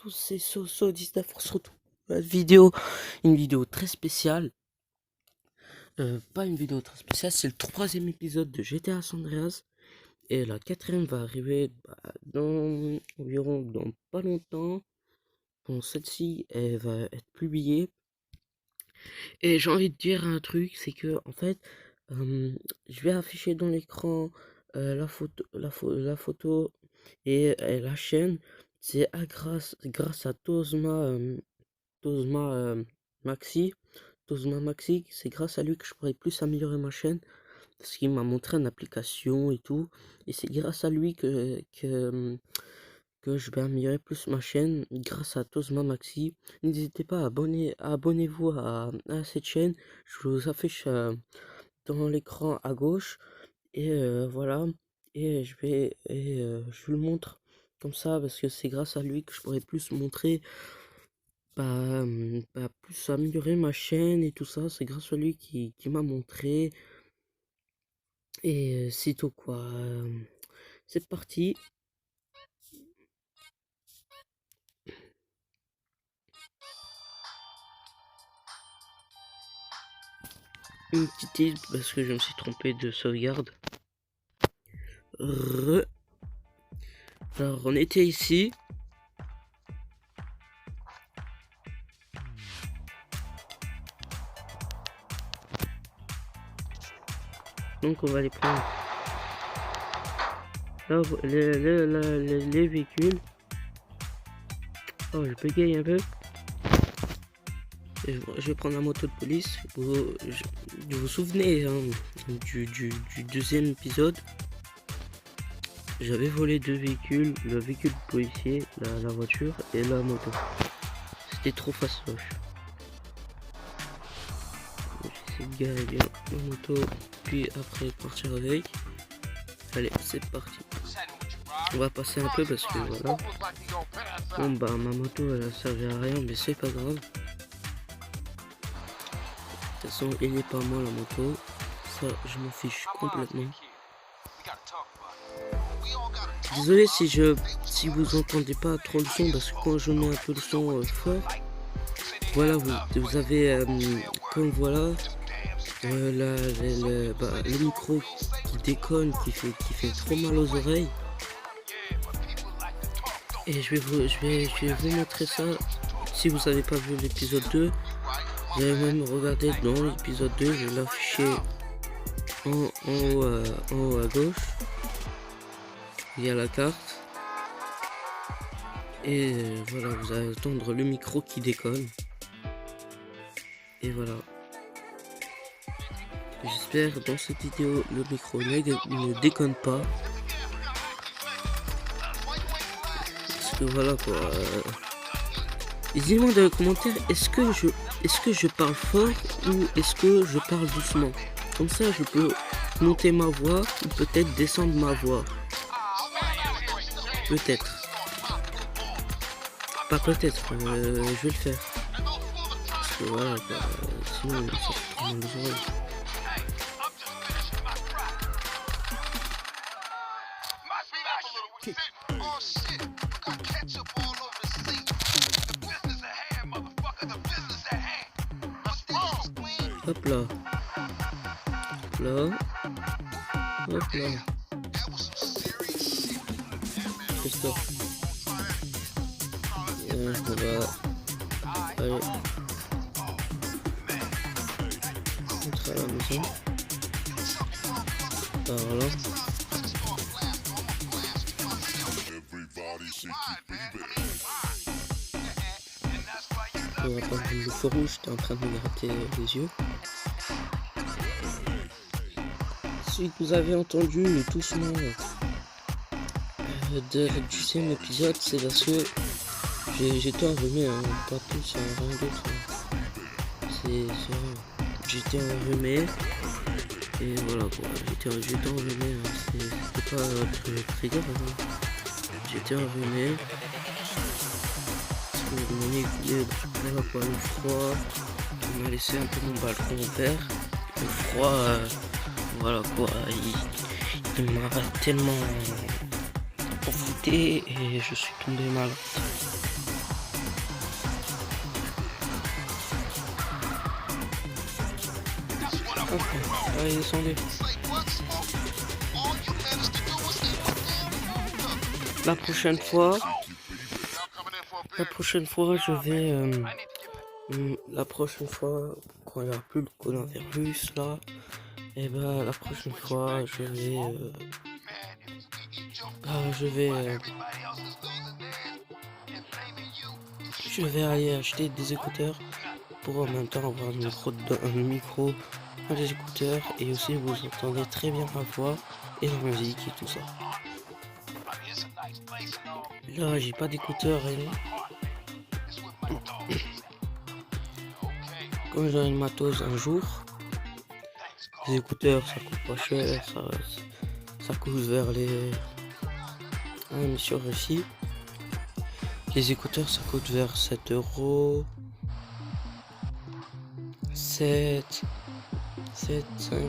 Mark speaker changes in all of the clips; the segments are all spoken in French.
Speaker 1: tous, c'est Soso19, on se retrouve pour une vidéo très spéciale. Pas une vidéo très spéciale, c'est le troisième épisode de GTA San Andreas. Et la quatrième va arriver dans pas longtemps. Bon, celle-ci, elle va être publiée. Et j'ai envie de dire un truc, c'est que en fait, je vais afficher dans l'écran la photo et la chaîne. C'est grâce à Tozma Maxi. Tozma Maxi, c'est grâce à lui que je pourrais plus améliorer ma chaîne. Parce qu'il m'a montré une application et tout. Et c'est grâce à lui que je vais améliorer plus ma chaîne. Grâce à Tozma Maxi. N'hésitez pas à abonnez-vous à cette chaîne. Je vous affiche dans l'écran à gauche. Et voilà. Et je vous le montre comme ça. Parce que c'est grâce à lui que je pourrais plus montrer. Plus améliorer ma chaîne et tout ça, c'est grâce à lui qui m'a montré. Et c'est tout quoi. C'est parti. Une petite île parce que je me suis trompé de sauvegarde. Alors on était ici. Donc on va les prendre. Là, les véhicules. Oh, je bégaye un peu. Je vais prendre la moto de police. Vous vous souvenez du deuxième épisode. J'avais volé deux véhicules, le véhicule policier, la voiture et la moto. C'était trop fastoche. J'essaie de garer bien la moto, puis après partir avec. Allez, c'est parti. On va passer un peu parce que voilà. Bon bah ma moto elle a servi à rien, mais c'est pas grave. De toute façon, il n'est pas moi la moto. Ça, je m'en fiche complètement. Désolé si vous entendez pas trop le son, parce que quand je mets un peu le son fort, voilà, vous avez comme voilà le micro qui déconne, qui fait trop mal aux oreilles. Et je vais vous montrer ça. Si vous n'avez pas vu l'épisode 2, vous allez même regarder dans l'épisode 2, je vais l'afficher en haut à gauche. Il y a la carte. Et voilà, vous allez entendre le micro qui déconne. Et voilà. J'espère dans cette vidéo le micro ne déconne pas. Parce que voilà quoi. Dis-moi dans les commentaires, est-ce que je parle fort ou est-ce que je parle doucement? Comme ça je peux monter ma voix ou peut-être descendre ma voix. Peut-être. Pas peut-être, je vais le faire. Parce que voilà, sinon ça fait trop mal aux oreilles. Hop là. Hop là. Hop là. Stop. On va aller rentrer à la maison. Par là. On va pas le feu rouge, j'étais en train de me gratter les yeux. Si vous avez entendu le toussement du deuxième épisode, c'est parce que j'étais enrhumé, hein, pas plus, hein, rien d'autre. J'étais enrhumé. Et voilà quoi, j'étais enrhumé, hein, c'était pas très grave. Hein. J'étais enrhumé. Mon nez coulait, voilà quoi, le froid. Il m'a laissé un peu mon balcon ouvert. Le froid, voilà quoi, il m'a tellement envoûté et je suis tombé malade. Allez, descendez. La prochaine fois, je vais... la prochaine fois, quand il n'y aura plus le coronavirus, là, et ben la prochaine fois, je vais aller acheter des écouteurs pour en même temps avoir un micro, des écouteurs, et aussi vous entendez très bien ma voix et la musique et tout ça. Là, j'ai pas d'écouteurs, rien. Comme j'aurai une matos un jour, les écouteurs ça coûte pas cher, ça coûte vers les... Ah, mais sur ici, les écouteurs ça coûte vers 7 euros, 7, 5.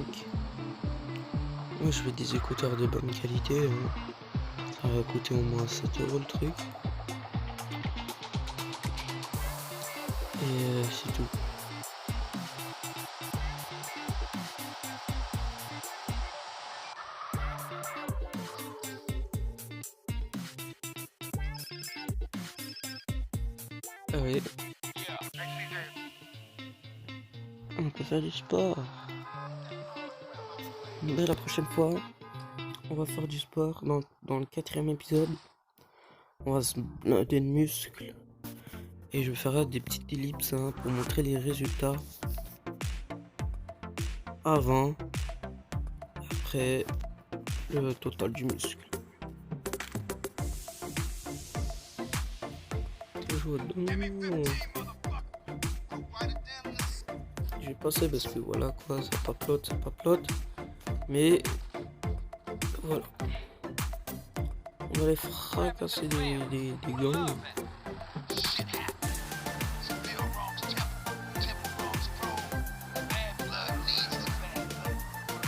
Speaker 1: Moi je veux des écouteurs de bonne qualité, hein. Ça va coûter au moins 7 euros le truc. Et c'est tout. Ah oui. On peut faire du sport. Mais la prochaine fois, on va faire du sport dans le 4e épisode. On va se des muscles. Et je ferai des petites ellipses, hein, pour montrer les résultats avant, après le total du muscle. Je vais passer parce que voilà quoi, ça papote. Mais voilà. On va les fracasser des gants.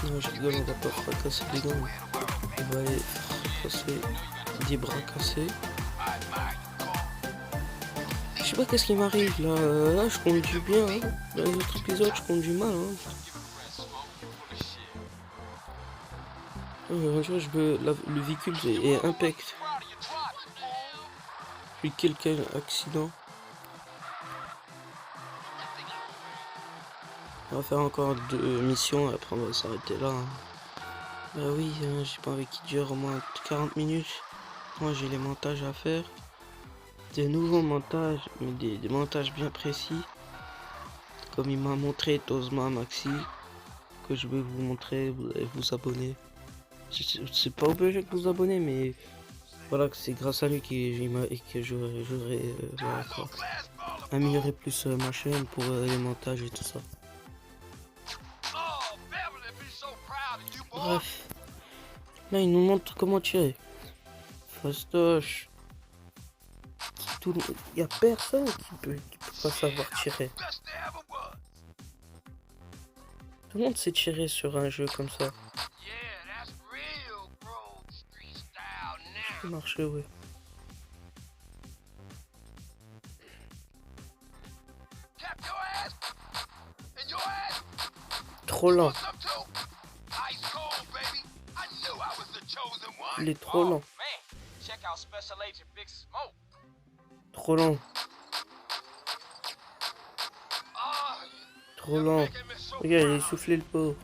Speaker 1: Non, je rigole, on va pas fracasser des gants. On va aller fracasser des bras cassés. Je sais pas qu'est-ce qui m'arrive là. Là, je conduis bien. Hein. Dans les autres épisodes, je conduis mal. Hein. Le véhicule est impec. J'ai eu quelques accidents. On va faire encore 2 missions, après on va s'arrêter là. Hein. Bah oui, hein, j'ai pas envie qu'il dure au moins 40 minutes. Moi j'ai les montages à faire. Des nouveaux montages, mais des montages bien précis. Comme il m'a montré Tozma Maxi. Que je vais vous montrer, vous allez vous abonner. C'est pas obligé de vous abonner, mais voilà que c'est grâce à lui que j'aurais voilà, améliorer plus ma chaîne pour les montages et tout ça. Bref, là il nous montre comment tirer. Fastoche. Il y a personne qui peut pas savoir tirer. Tout le monde sait tirer sur un jeu comme ça. Ça marche, ouais. Trop lent. Il est trop lent. Trop lent. Trop lent. Regarde, il a essoufflé le pot.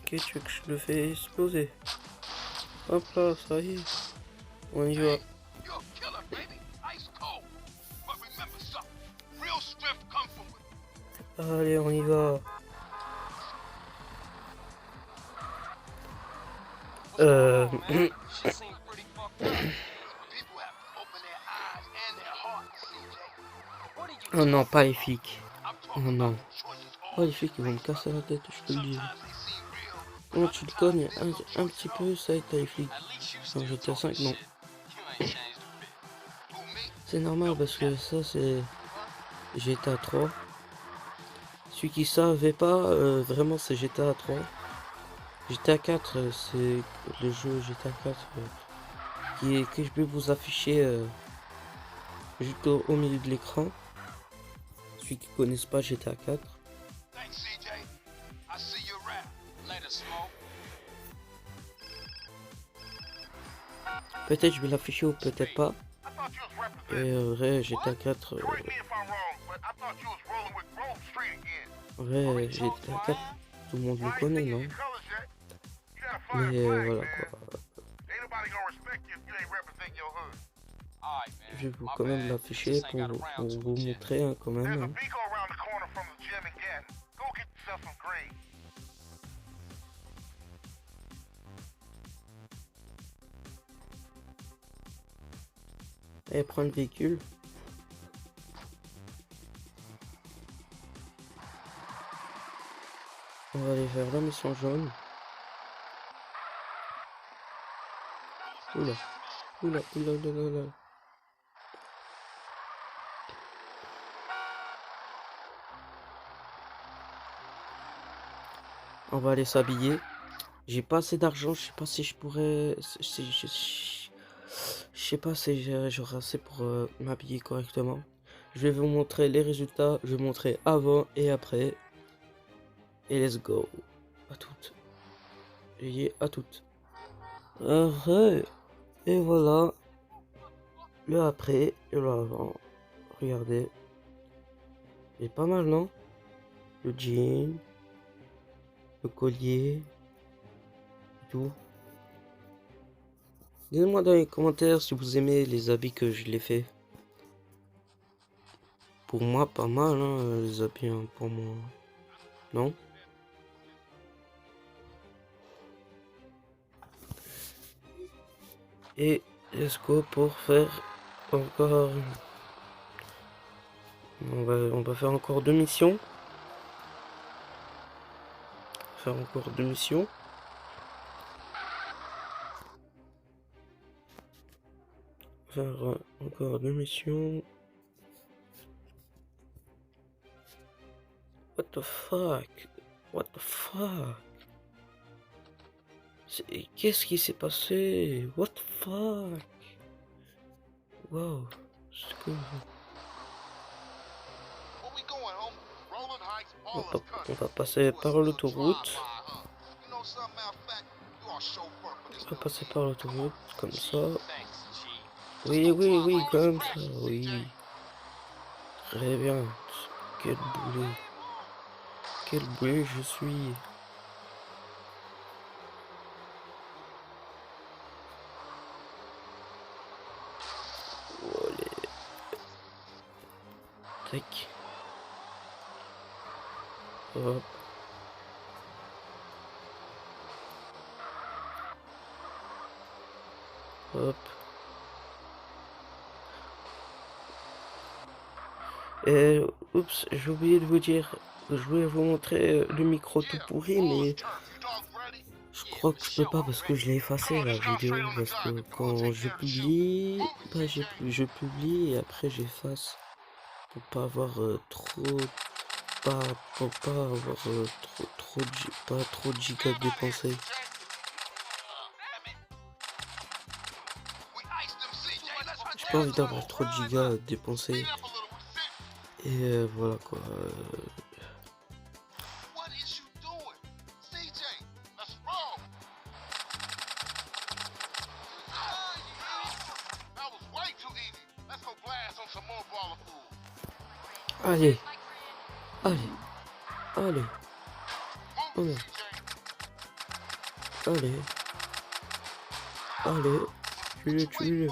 Speaker 1: Ok, tu veux que je le fais exploser? Hop là, ça y est. On y va. Allez, on y va. Oh non, pas les flics. Oh non. Oh, les flics ils vont me casser la tête, je peux le dire. Oh, tu le connais un petit peu, ça y est, t'as les flics. Dans GTA 5, non. C'est normal parce que ça, c'est GTA 3. Celui qui savait pas, vraiment, c'est GTA 3. GTA 4, c'est le jeu GTA 4 que je vais vous afficher juste au milieu de l'écran. Ceux qui connaissent pas GTA 4. Peut-être je vais l'afficher ou peut-être pas. Et vrai GTA 4. Ouais, GTA 4, tout le monde le connaît, non? Mais voilà quoi. Je vais vous quand même l'afficher pour vous montrer hein, quand même. Hein. Et prendre le véhicule. On va aller vers la mission jaune. Oula, oula, oula, oula, oula. On va aller s'habiller. J'ai pas assez d'argent, je sais pas si je pourrais... Je sais pas si j'aurai assez pour m'habiller correctement. Je vais vous montrer les résultats, je vais vous montrer avant et après. Et let's go. À toutes. Et à toutes. Et voilà. Le après et le avant. Regardez. Il est pas mal, non? Le jean. Le collier. Tout. Dites-moi dans les commentaires si vous aimez les habits que je l'ai fait. Pour moi, pas mal, hein, les habits, hein, pour moi. Non? Et let's go pour faire encore... On va faire encore 2 missions. Faire encore 2 missions. Faire encore 2 missions. What the fuck? What the fuck? Qu'est-ce qui s'est passé? What the fuck? Wow. C'est cool. On va passer par l'autoroute. On va passer par l'autoroute comme ça. Oui, oui, oui, comme ça, oui. Très bien. Quel boulet. Quel boulet je suis. Allez. Tac. Hop. Hop. Et oups, j'ai oublié de vous dire, je voulais vous montrer le micro tout pourri, mais je crois que je peux pas parce que je l'ai effacé la vidéo, parce que quand je publie, bah je publie et après j'efface pour pas avoir pour pas avoir trop de gigas dépensés. J'ai pas envie d'avoir trop de gigas dépensés. Et voilà quoi. Allez, allez, allez, allez, allez, allez, tue-le.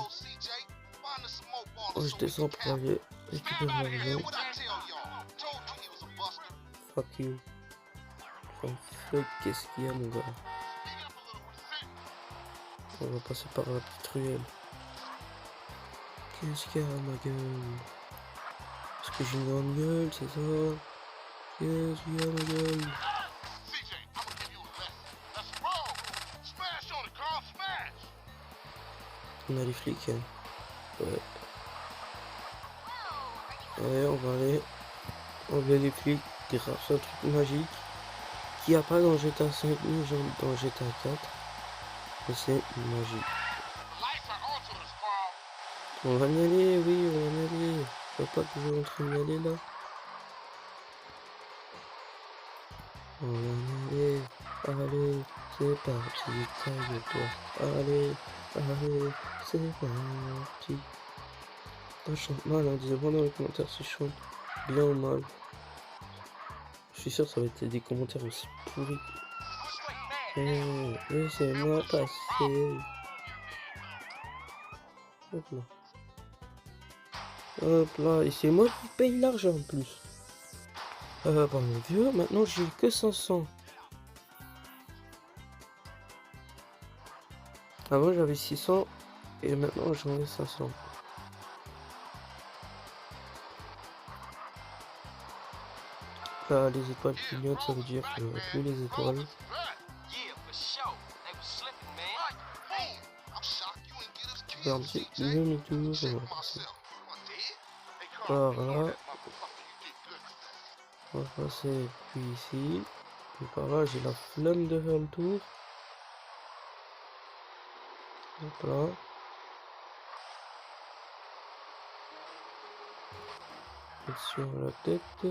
Speaker 1: Oh, je descends pour aller récupérer l'argent. Fuck you. Fuck, qu'est-ce qu'il y a, mon gars? On va passer par la petite ruelle. Qu'est-ce qu'il y a, ma gueule? Est-ce que j'ai une grande gueule, c'est ça? Qu'est-ce qu'il y a, ma gueule? On a les flics, hein. Ouais. Ouais, on va aller enlever les flics grâce à un truc magique qu'il n'y a pas dans GTA 5 ni dans GTA 4. Mais c'est magique. On va y aller, oui, on va y aller. Je vois pas que je suis en train d'y aller là. On va y aller. Allez, c'est parti, taille-toi. Allez, c'est parti. Ah, je chante mal, hein. Disez-moi dans les commentaires si je chante bien ou mal. Je suis sûr que ça va être des commentaires aussi pourris. Laissez-moi passer. Hop là. Hop là, et c'est moi qui paye l'argent en plus. Bon, mon vieux, maintenant j'ai que 500. Avant j'avais 600 et maintenant j'en ai 500. Là, les étoiles clignotent, ça veut dire qu'il n'y aura plus les étoiles. Faire un petit demi-tour, on va passer par là. On va passer puis ici. Et par là, j'ai la flemme de faire le tour. Hop là. Sur la tête.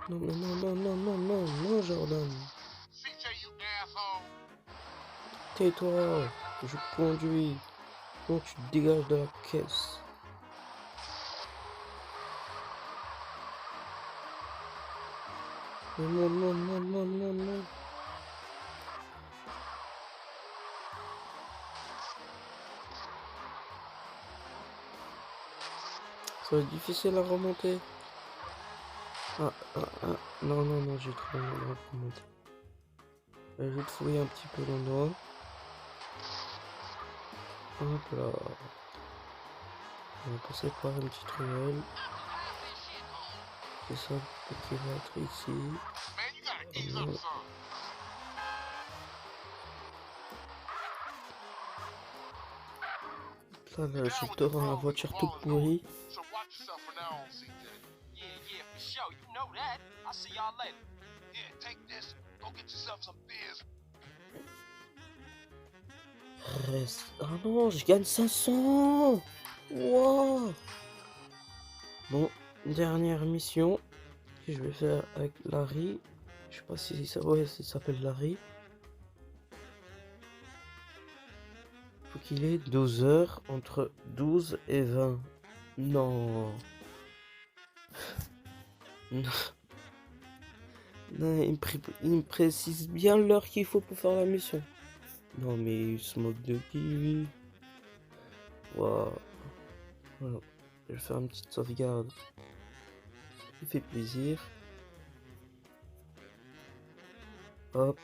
Speaker 1: Non, non, non, non, non, non, non, non, Jordan. Tais-toi, je conduis. Non, tu te dégages de la caisse. Non, non, non, non, non, non, non. Ça va être difficile à remonter. Ah, non, non, non, j'ai trop mal à remonter. Je vais te fouiller un petit peu l'endroit. Hop là. On va passer par une petite ruelle. C'est ça qui va être ici. Là, je te rends la voiture toute pourrie. Reste. Ah non, je gagne 500. Wow. Bon, dernière mission que je vais faire avec Larry. Je sais pas si ça, ouais, ça s'appelle Larry. Faut qu'il ait 12 heures, entre 12 et 20. Non. Non. Non, il me précise bien l'heure qu'il faut pour faire la mission. Non mais il se moque de qui lui? Waouh. Voilà. Je vais faire une petite sauvegarde. Il fait plaisir. Hop.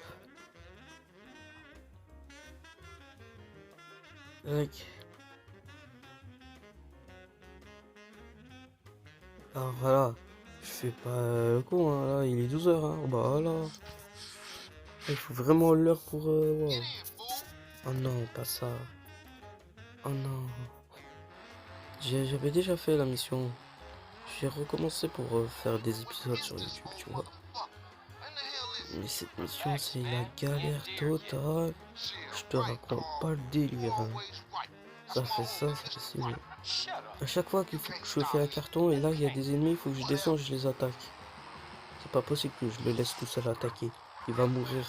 Speaker 1: Tac. Alors voilà. Je fais pas le con, hein, là, il est 12 heures, hein. Bah voilà. Il faut vraiment l'heure pour... wow. Oh non, pas ça. Oh non. J'avais déjà fait la mission. J'ai recommencé pour faire des épisodes sur YouTube, tu vois. Mais cette mission, c'est la galère totale. Je te raconte pas le délire. Hein. Ça fait c'est mieux. À chaque fois qu'il faut que je fais un carton et là il y a des ennemis, il faut que je descende, je les attaque. C'est pas possible que je le laisse tout seul attaquer. Il va mourir.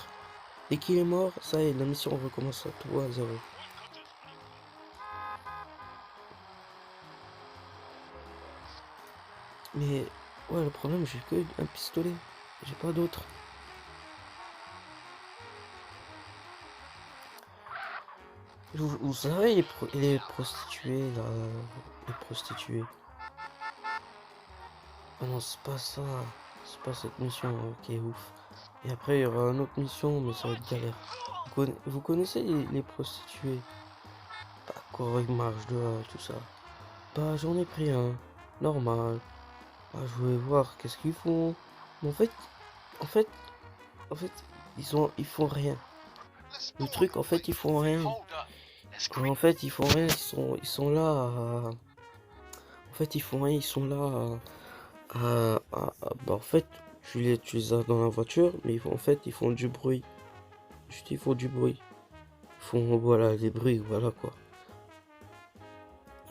Speaker 1: Dès qu'il est mort, ça y est, la mission recommence à tout à zéro. Mais ouais, le problème, j'ai que un pistolet. J'ai pas d'autre. Vous savez, les prostituées, là. Les prostituées. Ah non, c'est pas ça. C'est pas cette mission, ok, ouf. Et après, il y aura une autre mission, mais ça va être galère. Vous connaissez les prostituées? Bah, quoi, ils marchent dehors, tout ça. Bah, j'en ai pris un. Normal. Bah, je voulais voir qu'est-ce qu'ils font. Mais en fait, ils font rien. Le truc, en fait, ils font rien. En fait, ils font rien. Ils sont là. En fait, ils font rien. Ils sont là. Bah, en fait, tu les as dans la voiture, mais en fait, ils font du bruit. Juste, ils font du bruit. Ils font, voilà, des bruits, voilà quoi.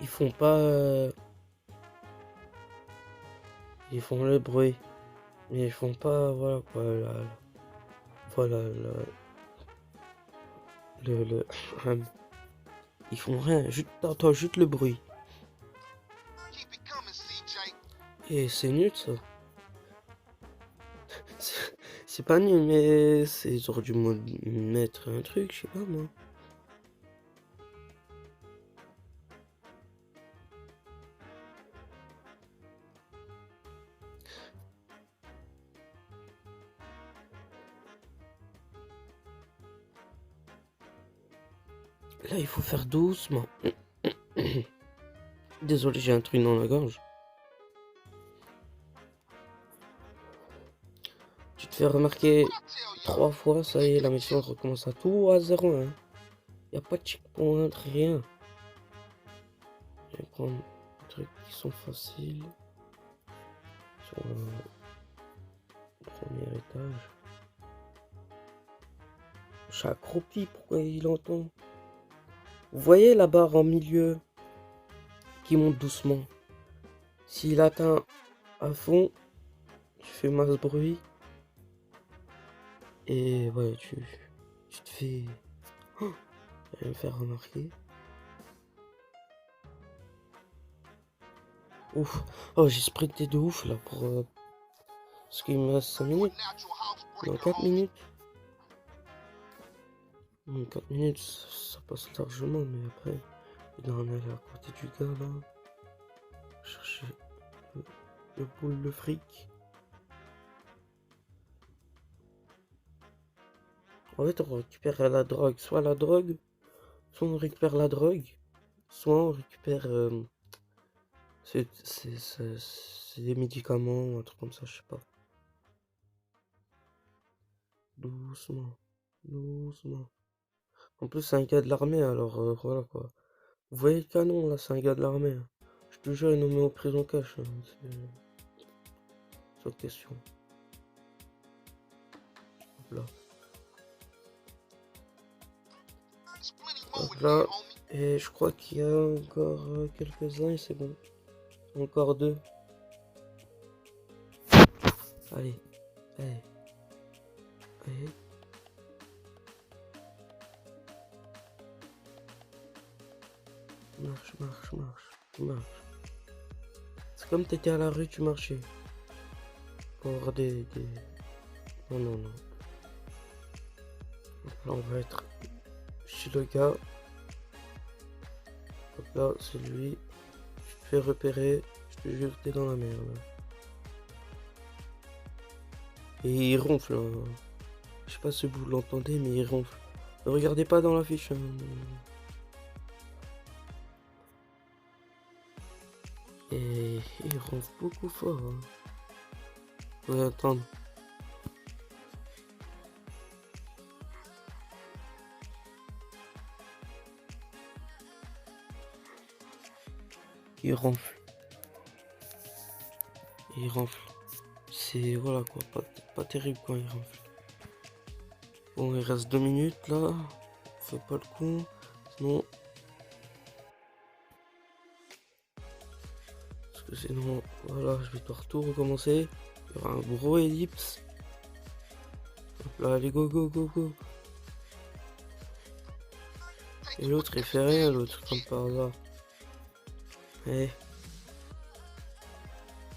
Speaker 1: Ils font pas... Ils font le bruit. Mais ils font pas... Voilà quoi. Voilà le... Ils font rien. Juste, t'entends juste le bruit. Et c'est nul ça. C'est pas nul, mais c'est genre du mode mettre un truc, je sais pas moi. Là, il faut faire doucement. Désolé, j'ai un truc dans la gorge. Tu te fais remarquer 3 fois, ça y est, la mission recommence à tout à 0, hein. Y a pas de checkpoint, rien. Je vais prendre des trucs qui sont faciles. Sur le premier étage. Je suis accroupi, pourquoi il entend? Vous voyez la barre en milieu qui monte doucement. S'il atteint à fond, tu fais masse bruit. Et ouais, tu te fais... Oh, je vais me faire remarquer. Ouf. Oh, j'ai sprinté de ouf là pour... Parce qu'il me reste 5 minutes. Non, 4 minutes. 4 minutes, ça passe largement, mais après, il doit en aller à côté du gars là. Chercher le boule de fric. En fait, on récupère la drogue. Soit la drogue, soit on récupère la drogue, soit on récupère. C'est des médicaments, un truc comme ça, je sais pas. Doucement, doucement. En plus, c'est un gars de l'armée, alors voilà quoi. Vous voyez le canon là, c'est un gars de l'armée, hein. Je te jure, il nous met en prison cash, hein. C'est autre question. Hop là. Hop là. Et je crois qu'il y a encore quelques-uns et c'est bon. Encore 2. Allez. Allez. Allez. Marche, marche, marche. Tu marches. C'est comme t'étais à la rue, tu marchais. Pour avoir des... Non, non, non. Donc là, on va être chez le gars. Hop là, c'est lui. Je te fais repérer. Je te jure, t'es dans la merde. Et il ronfle, hein. Je sais pas si vous l'entendez, mais il ronfle. Ne regardez pas dans l'affiche, hein. Et il ronfle beaucoup fort, hein. Faut attendre. Il ronfle. Il ronfle. C'est... Voilà quoi, pas terrible quand il ronfle. Bon, il reste 2 minutes là. Fais pas le con. Sinon... Parce que sinon, voilà, je vais devoir tout recommencer. Il y aura un gros ellipse. Hop là, allez, go, go, go, go. Et l'autre, il fait rien, l'autre, comme par hasard. Eh.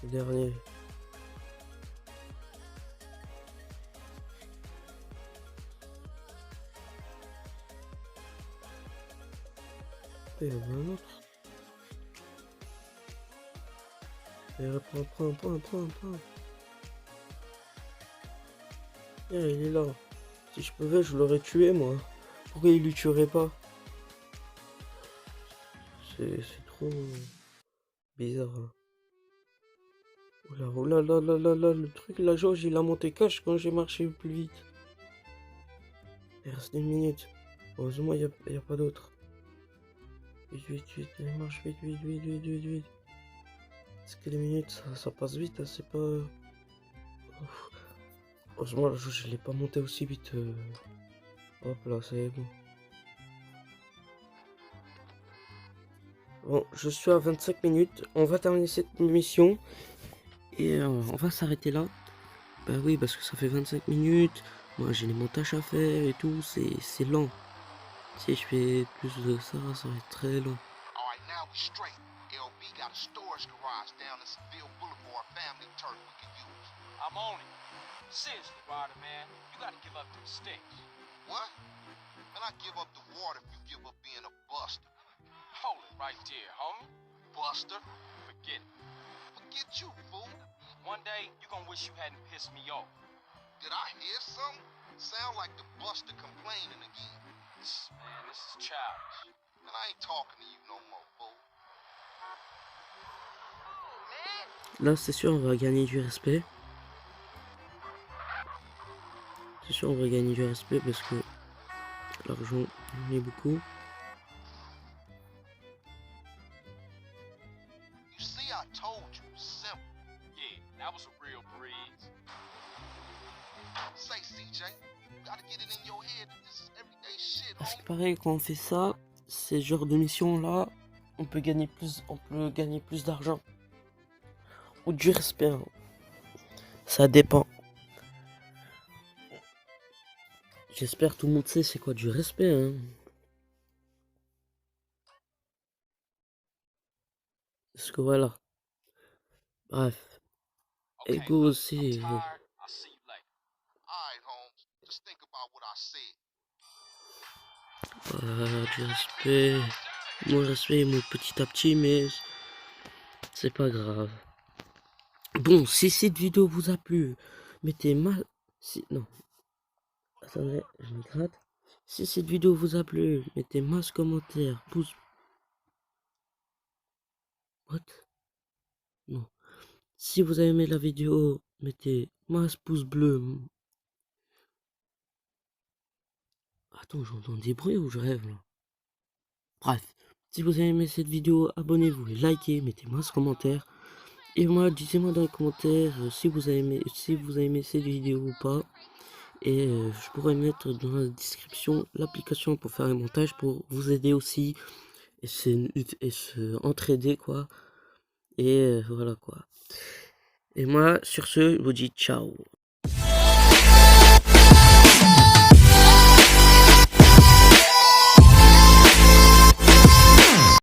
Speaker 1: Le dernier. Il y en a un autre. Et prends. Il est là. Si je pouvais, je l'aurais tué, moi. Pourquoi il lui tuerait pas? C'est trop bizarre, hein. Oh là là là là là, le truc, la jauge, il a monté cash quand j'ai marché plus vite. Il reste 1 minute. Heureusement, il y a pas d'autre. Vite, marche vite. Parce que les minutes, ça passe vite, hein, c'est pas... Ouf. Heureusement, la jauge, je l'ai pas monté aussi vite. Hop là, c'est bon. Bon, je suis à 25 minutes. On va terminer cette émission. Et on va s'arrêter là. Bah oui, parce que ça fait 25 minutes. Moi, j'ai les montages à faire et tout. C'est lent. Si je fais plus de ça, ça va être très lent.
Speaker 2: Alright, now we straight. LB got a storage garage down in Seville Boulevard, family turf we can use.
Speaker 3: I'm on it. Seriously, Ryder, man. You gotta give up them sticks.
Speaker 2: What? Man, I give up the water if you give up being a buster.
Speaker 3: Hold it right there, homie.
Speaker 2: Buster?
Speaker 3: Forget it.
Speaker 2: Forget you, fool.
Speaker 3: One day, you gonna wish you hadn't pissed me off.
Speaker 2: Did I hear something? Sound like the buster complaining again.
Speaker 3: Man, this is childish.
Speaker 2: Man, I ain't talking to you no more, fool.
Speaker 1: Là, c'est sûr, on va gagner du respect. C'est sûr, on va gagner du respect parce que l'argent, on est beaucoup.
Speaker 2: You see, I told you, simple.
Speaker 3: Yeah, that was a real breeze.
Speaker 2: Say, CJ, you gotta get it in your head that this is everyday shit,
Speaker 1: Parce que
Speaker 2: homie.
Speaker 1: pareil, quand on fait ça, ces genres de missions là, on peut gagner plus d'argent. Ou du respect. Hein. Ça dépend. J'espère que tout le monde sait c'est quoi du respect. Hein. Parce que voilà. Bref.
Speaker 3: Okay,
Speaker 1: Ego
Speaker 3: look,
Speaker 1: aussi.
Speaker 3: I'm tired. I'll see you later.
Speaker 2: Alright, Holmes, just think about what I said.
Speaker 1: Voilà, du respect. Moi, le respect il monte petit à petit, mais c'est pas grave. Bon, si cette vidéo vous a plu, mettez non. Attendez, je me gratte. Si cette vidéo vous a plu, mettez masse commentaire, pouce. What? Non. Si vous avez aimé la vidéo, mettez masse pouce bleu. Attends, j'entends des bruits ou je rêve là? Bref, si vous avez aimé cette vidéo, abonnez-vous et likez, mettez masse commentaire. Et moi, dites-moi dans les commentaires si vous avez aimé cette vidéo ou pas. Et je pourrais mettre dans la description l'application pour faire les montages pour vous aider aussi et se entraider quoi. Et voilà quoi. Et moi, sur ce, je vous dis ciao.